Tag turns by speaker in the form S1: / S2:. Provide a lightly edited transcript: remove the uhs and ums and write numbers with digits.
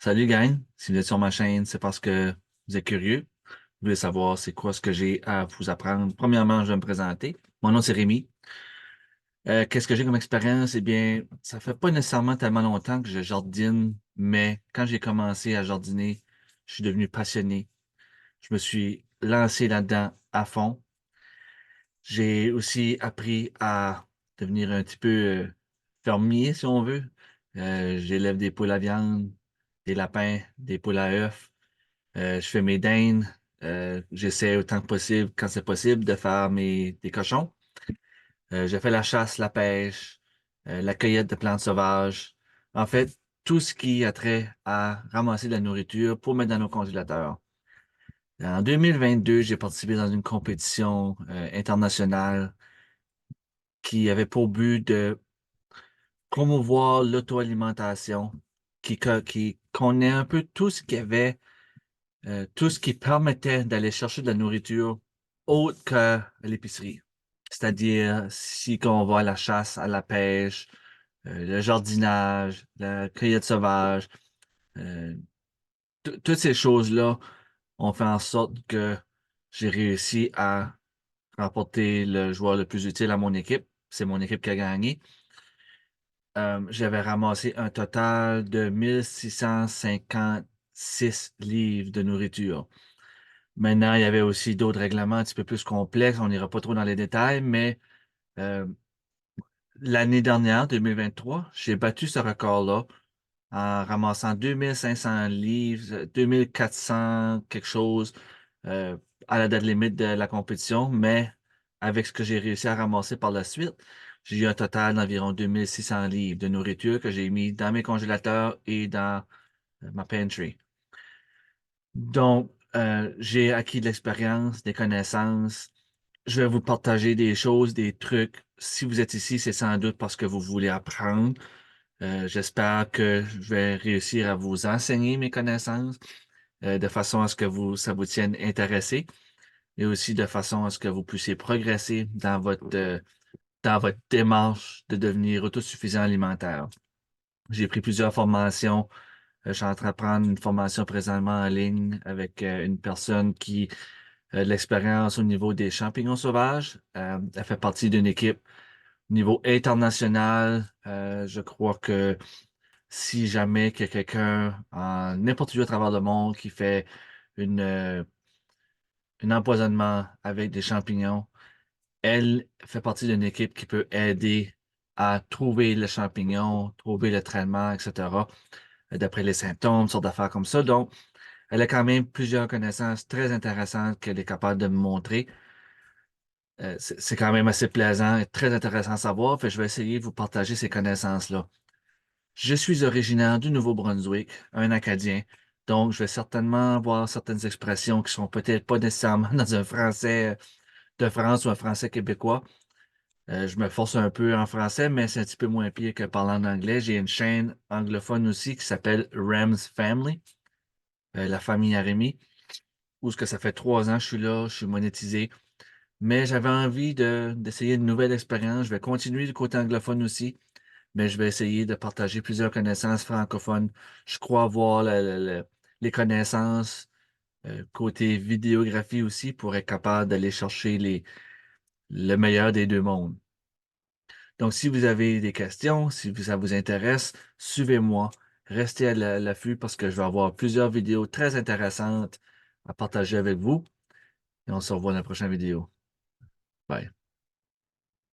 S1: Salut gang, si vous êtes sur ma chaîne, c'est parce que vous êtes curieux. Vous voulez savoir c'est quoi ce que j'ai à vous apprendre. Premièrement, je vais me présenter. Mon nom c'est Rémi. Qu'est-ce que j'ai comme expérience? Eh bien, ça fait pas nécessairement tellement longtemps que je jardine, mais quand j'ai commencé à jardiner, je suis devenu passionné. Je me suis lancé là-dedans à fond. J'ai aussi appris à devenir un petit peu fermier, si on veut. J'élève des poules à viande, des lapins, des poules à œufs. Je fais mes dindes. J'essaie autant que possible, quand c'est possible, de faire des cochons. Je fais la chasse, la pêche, la cueillette de plantes sauvages. En fait, tout ce qui a trait à ramasser de la nourriture pour mettre dans nos congélateurs. En 2022, j'ai participé dans une compétition internationale qui avait pour but de promouvoir l'auto-alimentation, qu'on ait un peu tout ce qu'il y avait, tout ce qui permettait d'aller chercher de la nourriture autre que l'épicerie. C'est-à-dire, si on va à la chasse, à la pêche, le jardinage, la cueillette sauvage, euh, toutes ces choses-là ont fait en sorte que j'ai réussi à remporter le joueur le plus utile à mon équipe. C'est mon équipe qui a gagné. J'avais ramassé un total de 1656 livres de nourriture. Maintenant, il y avait aussi d'autres règlements un petit peu plus complexes. On n'ira pas trop dans les détails, mais euh, l'année dernière, 2023, j'ai battu ce record-là en ramassant 2500 livres, 2400 quelque chose euh, à la date limite de la compétition, mais avec ce que j'ai réussi à ramasser par la suite, j'ai eu un total d'environ 2600 livres de nourriture que j'ai mis dans mes congélateurs et dans ma pantry. Donc, j'ai acquis de l'expérience, des connaissances. Je vais vous partager des choses, des trucs. Si vous êtes ici, c'est sans doute parce que vous voulez apprendre. J'espère que je vais réussir à vous enseigner mes connaissances de façon à ce que ça vous tienne intéressé et aussi de façon à ce que vous puissiez progresser dans votre démarche de devenir autosuffisant alimentaire. J'ai pris plusieurs formations. Je suis en train de prendre une formation présentement en ligne avec une personne qui a de l'expérience au niveau des champignons sauvages. Elle fait partie d'une équipe au niveau international. Je crois que si jamais qu'il y a quelqu'un en n'importe où à travers le monde qui fait une, euh, un empoisonnement avec des champignons, elle fait partie d'une équipe qui peut aider à trouver le champignon, trouver le traitement, etc., d'après les symptômes, sortes d'affaires comme ça. Donc, elle a quand même plusieurs connaissances très intéressantes qu'elle est capable de me montrer. C'est quand même assez plaisant et très intéressant à savoir. Fait que je vais essayer de vous partager ces connaissances-là. Je suis originaire du Nouveau-Brunswick, un Acadien. Donc, je vais certainement avoir certaines expressions qui sont peut-être pas nécessairement dans un français de France ou un français québécois. Je me force un peu en français, mais c'est un petit peu moins pire que parler en anglais. J'ai une chaîne anglophone aussi qui s'appelle Ram's Family, la famille à Rémi, où ce que ça fait 3 ans que je suis là, je suis monétisé. Mais j'avais envie d'essayer une nouvelle expérience. Je vais continuer du côté anglophone aussi, mais je vais essayer de partager plusieurs connaissances francophones. Je crois avoir les connaissances côté vidéographie aussi pour être capable d'aller chercher le meilleur des deux mondes. Donc, si vous avez des questions, si ça vous intéresse, suivez-moi. Restez à l'affût parce que je vais avoir plusieurs vidéos très intéressantes à partager avec vous. Et on se revoit dans la prochaine vidéo. Bye.